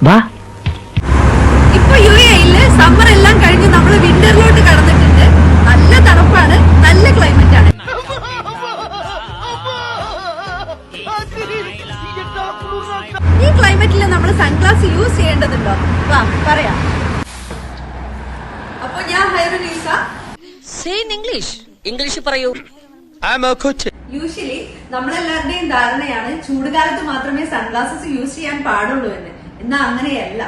വാ. ഇപ്പൊ UAE summer എല്ലാം കഴിഞ്ഞ് നമ്മൾ വിന്ററിലോട്ട് കടന്നിട്ടുണ്ട്. നല്ല തണുപ്പാണ്, നല്ല ക്ലൈമറ്റ് ആണ്. ഈ ക്ലൈമറ്റിൽ നമ്മൾ സൺഗ്ലാസ് യൂസ് ചെയ്യേണ്ടതുണ്ടോ? വാ പറയാം. അപ്പൊ ഞാൻ ഹൈറുനീസ. ഇംഗ്ലീഷ് പറയൂ. യൂഷ്വലി നമ്മളെല്ലാവരുടെയും ധാരണയാണ് ചൂടുകാലത്ത് മാത്രമേ സൺഗ്ലാസസ് യൂസ് ചെയ്യാൻ പാടുള്ളൂ എന്ന്. എന്നാൽ അങ്ങനെയല്ല.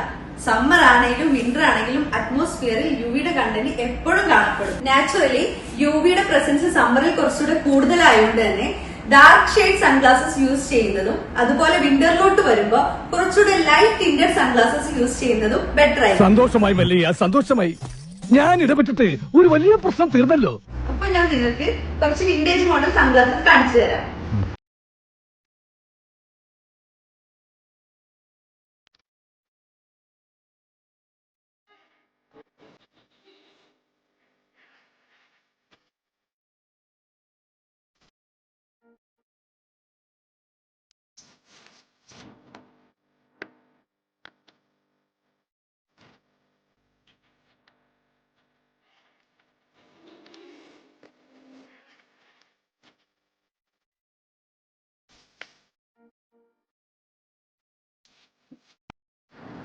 സമ്മർ ആണെങ്കിലും വിന്റർ ആണെങ്കിലും അറ്റ്മോസ്ഫിയറിൽ യുവിയുടെ കണ്ടന്റ് എപ്പോഴും കാണപ്പെടും. നാച്ചുറലി യുവിയുടെ പ്രസൻസ് സമ്മറിൽ കുറച്ചുകൂടെ കൂടുതലായതുകൊണ്ട് തന്നെ ഡാർക്ക് ഷെയ്ഡ് സൺഗ്ലാസസ് യൂസ് ചെയ്യുന്നതും അതുപോലെ വിന്ററിലോട്ട് വരുമ്പോ കുറച്ചുകൂടെ ലൈറ്റ് ടിൻറ്റഡ് സൺഗ്ലാസസ് യൂസ് ചെയ്യുന്നതും ബെറ്റർ ആയിരിക്കും. സന്തോഷമായി മല്ലിയ, സന്തോഷമായി. ഞാൻ ഇടപെട്ടിട്ട് ഒരു വലിയ പ്രശ്നം തീർന്നല്ലോ. അപ്പൊ ഞാൻ നിങ്ങൾക്ക് കുറച്ച് വിന്റേജ് മോഡൽ സൺഗ്ലാസസ് കാണിച്ചു തരാം.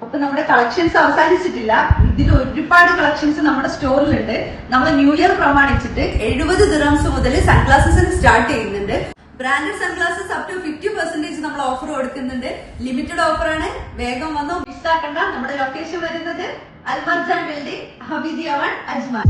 അപ്പൊ നമ്മുടെ കളക്ഷൻസ് അവസാനിച്ചിട്ടില്ല. ഇതിൽ ഒരുപാട് കളക്ഷൻസ് നമ്മുടെ സ്റ്റോറിലുണ്ട്. നമ്മൾ ന്യൂ ഇയർ പ്രമാണിച്ചിട്ട് 70 ദിർഹംസ് മുതൽ സൺഗ്ലാസസിന് സ്റ്റാർട്ട് ചെയ്യുന്നുണ്ട്. ബ്രാൻഡഡ് സൺഗ്ലാസസ് അപ് ടു 50% നമ്മൾ ഓഫർ കൊടുക്കുന്നുണ്ട്. ലിമിറ്റഡ് ഓഫറാണ്, വേഗം വന്നോ, മിസ്സാക്കണ്ട. നമ്മുടെ ലൊക്കേഷൻ വരുന്നത് അൽമർജാൻ ബിൽഡിംഗ്, ഹബീദിയ 1, അജ്മാൻ.